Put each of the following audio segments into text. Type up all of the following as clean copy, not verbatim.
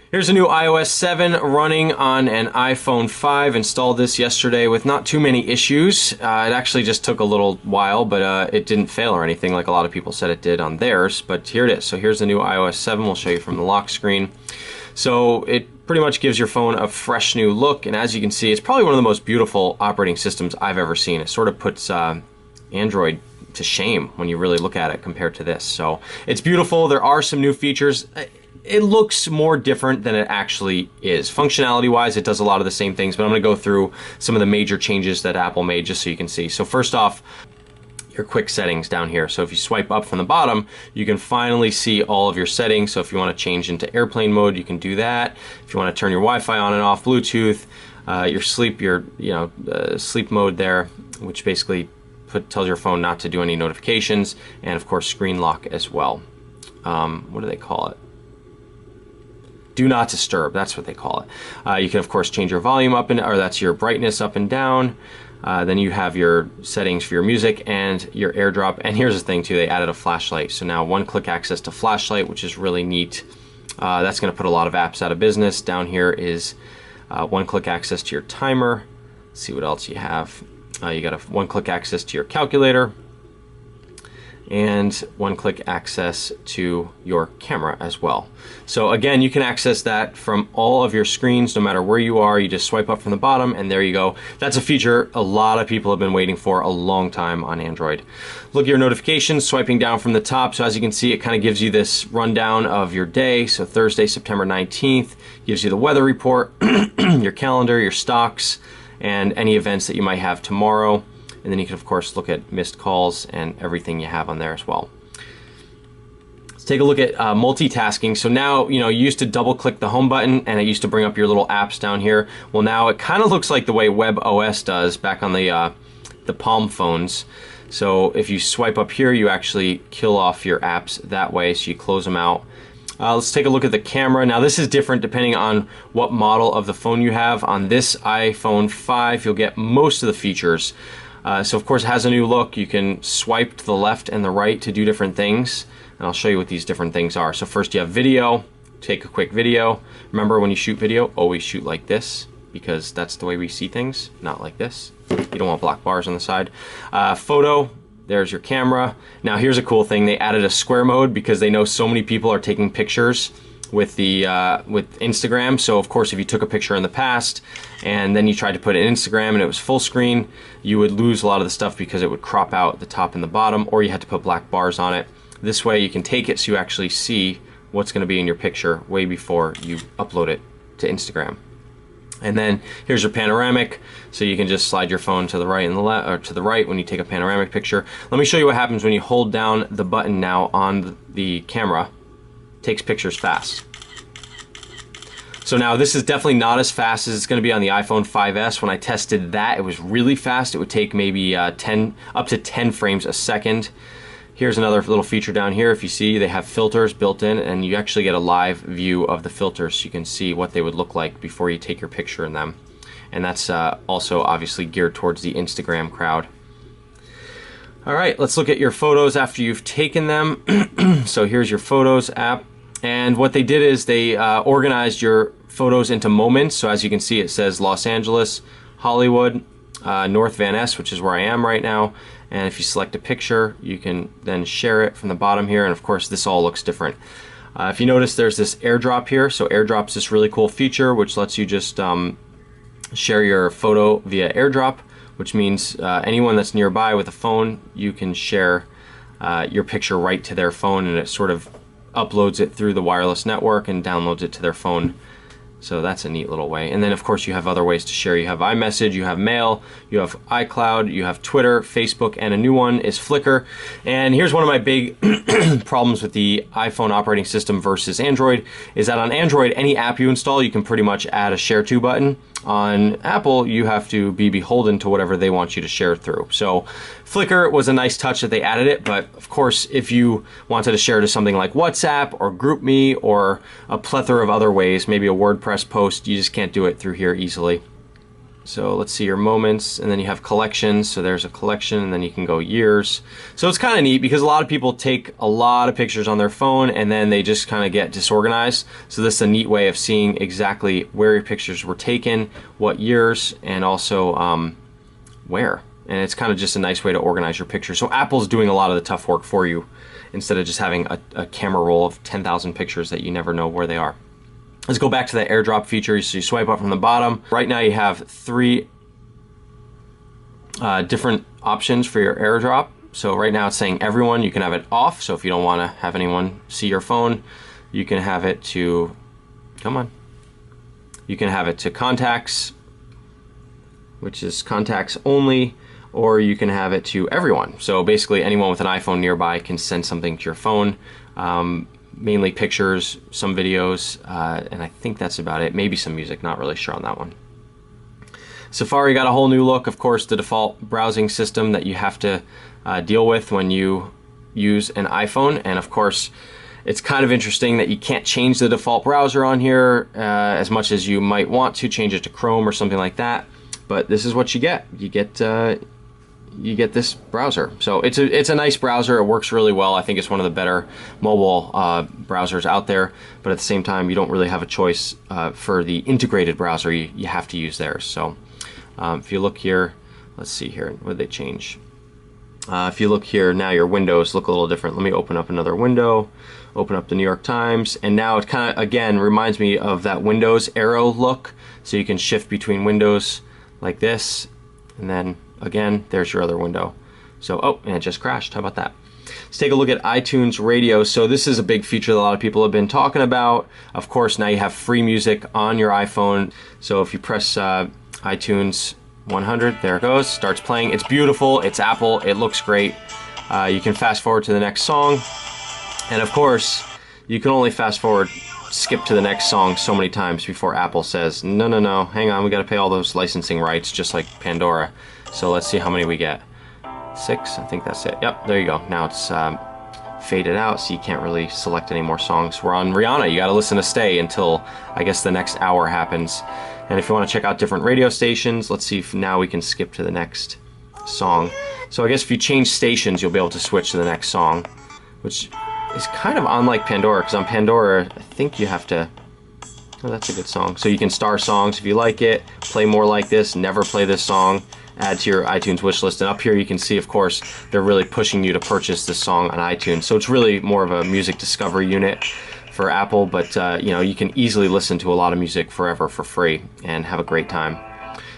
Here's a new iOS 7 running on an iPhone 5. Installed this yesterday with not too many issues. It actually just took a little while, but it didn't fail or anything like a lot of people said it did on theirs. But here it is. So here's the new iOS 7. We'll show you from the lock screen. So it pretty much gives your phone a fresh new look. And as you can see, it's probably one of the most beautiful operating systems I've ever seen. It sort of puts Android to shame when you really look at it compared to this. So it's beautiful. There are some new features. It looks more different than it actually is. Functionality-wise, it does a lot of the same things, but I'm going to go through some of the major changes that Apple made just so you can see. So first off, your quick settings down here. So if you swipe up from the bottom, you can finally see all of your settings. So if you want to change into airplane mode, you can do that. If you want to turn your Wi-Fi on and off, Bluetooth, your sleep, sleep mode there, which basically tells your phone not to do any notifications, and of course screen lock as well. What do they call it? Do not disturb, that's what they call it. You can of course change your volume up and, or that's your brightness up and down. Then you have your settings for your music and your AirDrop. And here's the thing too, they added a flashlight. So now one-click access to flashlight, which is really neat. That's gonna put a lot of apps out of business. Down here is one-click access to your timer. Let's see what else you have. You got a one-click access to your calculator, and one-click access to your camera as well. So again, you can access that from all of your screens, no matter where you are. You just swipe up from the bottom, and there you go. That's a feature a lot of people have been waiting for a long time on Android. Look at your notifications, swiping down from the top. So as you can see, it kind of gives you this rundown of your day. So Thursday, September 19th, gives you the weather report, your calendar, your stocks, and any events that you might have tomorrow. And then you can of course look at missed calls and everything you have on there as well. Let's take a look at multitasking. So now, you used to double click the home button and it used to bring up your little apps down here. Well, now it kind of looks like the way WebOS does back on the Palm phones. So if you swipe up here, you actually kill off your apps that way. So you close them out. Let's take a look at the camera. Now this is different depending on what model of the phone you have. On this iPhone 5, you'll get most of the features. So of course it has a new look. You can swipe to the left and the right to do different things. And I'll show you what these different things are. So first you have video, take a quick video. Remember when you shoot video, always shoot like this because that's the way we see things, not like this. You don't want black bars on the side. Photo, there's your camera. Now here's a cool thing. They added a square mode because they know so many people are taking pictures with with Instagram. So of course if you took a picture in the past and then you tried to put it in Instagram and it was full screen, you would lose a lot of the stuff because it would crop out the top and the bottom, or you had to put black bars on it. This way you can take it so you actually see what's going to be in your picture way before you upload it to Instagram. And then here's your panoramic, so you can just slide your phone to the right and the left, or to the right when you take a panoramic picture. Let me show you what happens when you hold down the button now on the camera. Takes pictures fast. So now this is definitely not as fast as it's going to be on the iPhone 5S. When I tested that, it was really fast. It would take maybe up to 10 frames a second. Here's another little feature down here. If you see, they have filters built in, and you actually get a live view of the filters so you can see what they would look like before you take your picture in them. And that's also obviously geared towards the Instagram crowd. All right, let's look at your photos after you've taken them. So here's your Photos app. And what they did is they organized your photos into moments. So as you can see, it says Los Angeles, Hollywood, North Van Ness, which is where I am right now. And if you select a picture, you can then share it from the bottom here. And of course, this all looks different. If you notice, there's this AirDrop here. So AirDrop's this really cool feature which lets you just share your photo via AirDrop, which means anyone that's nearby with a phone, you can share your picture right to their phone, and it sort of uploads it through the wireless network and downloads it to their phone. So that's a neat little way. And then of course you have other ways to share. You have iMessage, you have Mail, you have iCloud, you have Twitter, Facebook, and a new one is Flickr. And here's one of my big problems with the iPhone operating system versus Android is that on Android, any app you install, you can pretty much add a share to button. On Apple, you have to be beholden to whatever they want you to share through. So Flickr was a nice touch that they added it, but of course, if you wanted to share to something like WhatsApp or GroupMe or a plethora of other ways, maybe a WordPress post, you just can't do it through here easily. So let's see your moments, and then you have collections. So there's a collection, and then you can go years. So it's kind of neat because a lot of people take a lot of pictures on their phone and then they just kind of get disorganized. So this is a neat way of seeing exactly where your pictures were taken, what years, and also where. And it's kind of just a nice way to organize your pictures. So Apple's doing a lot of the tough work for you instead of just having a camera roll of 10,000 pictures that you never know where they are. Let's go back to the airdrop feature. So you swipe up from the bottom. Right now you have 3 different options for your airdrop. So right now it's saying everyone. You can have it off. So if you don't want to have anyone see your phone, you can have it to, come on. You can have it to contacts, which is contacts only, or you can have it to everyone. So basically anyone with an iPhone nearby can send something to your phone. Mainly pictures, some videos, and I think that's about it. Maybe some music, not really sure on that one. Safari got a whole new look. Of course, the default browsing system that you have to deal with when you use an iPhone. And of course, it's kind of interesting that you can't change the default browser on here as much as you might want to change it to Chrome or something like that. But this is what you get. You get this browser. So it's a nice browser. It works really well. I think it's one of the better mobile browsers out there, but at the same time you don't really have a choice for the integrated browser. You have to use theirs. So if you look here, let's see here, what did they change? If you look here now, your windows look a little different. Let me open up another window, open up the New York Times, and now it kind of again reminds me of that Windows arrow look. So you can shift between windows like this, and then again, there's your other window. So, oh, and it just crashed. How about that? Let's take a look at iTunes Radio. So this is a big feature that a lot of people have been talking about. Of course, now you have free music on your iPhone. So if you press iTunes 100, there it goes, starts playing. It's beautiful, it's Apple, it looks great. You can fast forward to the next song. And of course, you can only fast forward, skip to the next song so many times before Apple says, no, no, no, hang on, we gotta pay all those licensing rights, just like Pandora. So let's see how many we get. 6, I think that's it. Yep, there you go. Now it's faded out, so you can't really select any more songs. We're on Rihanna. You got to listen to Stay until, I guess, the next hour happens. And if you want to check out different radio stations, let's see if now we can skip to the next song. So I guess if you change stations, you'll be able to switch to the next song, which is kind of unlike Pandora, because on Pandora, I think you have to... Oh, that's a good song. So you can star songs if you like it, play more like this, never play this song, add to your iTunes wish list. And up here you can see, of course, they're really pushing you to purchase this song on iTunes. So it's really more of a music discovery unit for Apple, but you know, you can easily listen to a lot of music forever for free and have a great time.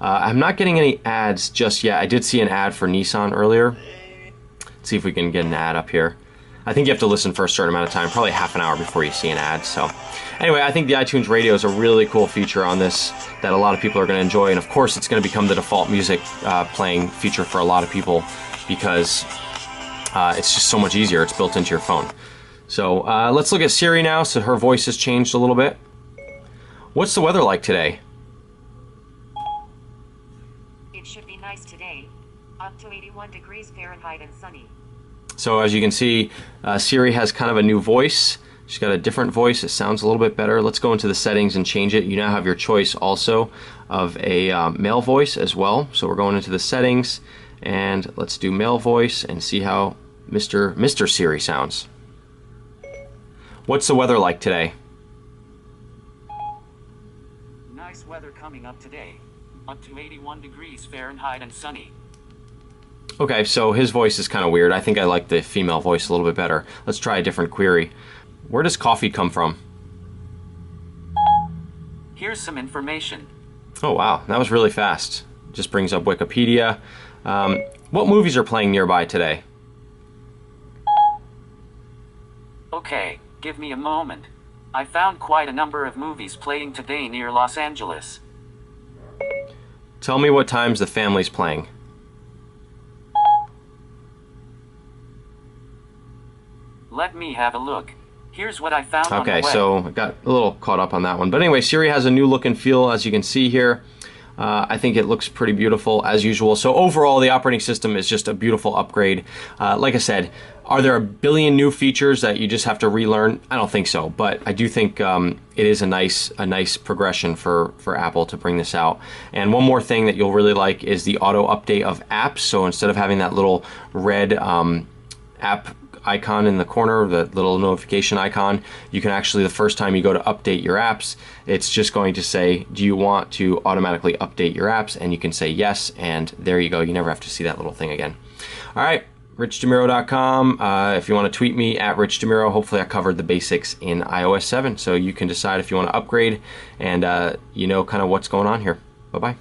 I'm not getting any ads just yet. I did see an ad for Nissan earlier. Let's see if we can get an ad up here. I think you have to listen for a certain amount of time, probably half an hour before you see an ad. So anyway, I think the iTunes Radio is a really cool feature on this that a lot of people are going to enjoy. And of course, it's going to become the default music playing feature for a lot of people because it's just so much easier. It's built into your phone. So let's look at Siri now. So her voice has changed a little bit. What's the weather like today? It should be nice today. Up to 81 degrees Fahrenheit and sunny. So as you can see, Siri has kind of a new voice. She's got a different voice. It sounds a little bit better. Let's go into the settings and change it. You now have your choice also of a male voice as well. So we're going into the settings and let's do male voice and see how Mr. Siri sounds. What's the weather like today? Nice weather coming up today. Up to 81 degrees Fahrenheit and sunny. Okay, so his voice is kind of weird. I think I like the female voice a little bit better. Let's try a different query. Where does coffee come from? Here's some information. Oh wow, that was really fast. Just brings up Wikipedia. What movies are playing nearby today? Okay, give me a moment. I found quite a number of movies playing today near Los Angeles. Tell me what times the family's playing. Let me have a look. Here's what I found on the Okay, web. so I got a little caught up on that one. But anyway, Siri has a new look and feel, as you can see here. I think it looks pretty beautiful as usual. So overall, the operating system is just a beautiful upgrade. Like I said, Are there a billion new features that you just have to relearn? I don't think so, but I do think it is a nice progression for Apple to bring this out. And one more thing that you'll really like is the auto update of apps. So instead of having that little red app icon in the corner, the little notification icon, you can actually, the first time you go to update your apps, it's just going to say, do you want to automatically update your apps? And you can say yes, and there you go. You never have to see that little thing again. All right, richdemuro.com. If you want to tweet me at richdemuro, hopefully I covered the basics in iOS 7, so you can decide if you want to upgrade and you know kind of what's going on here. Bye-bye.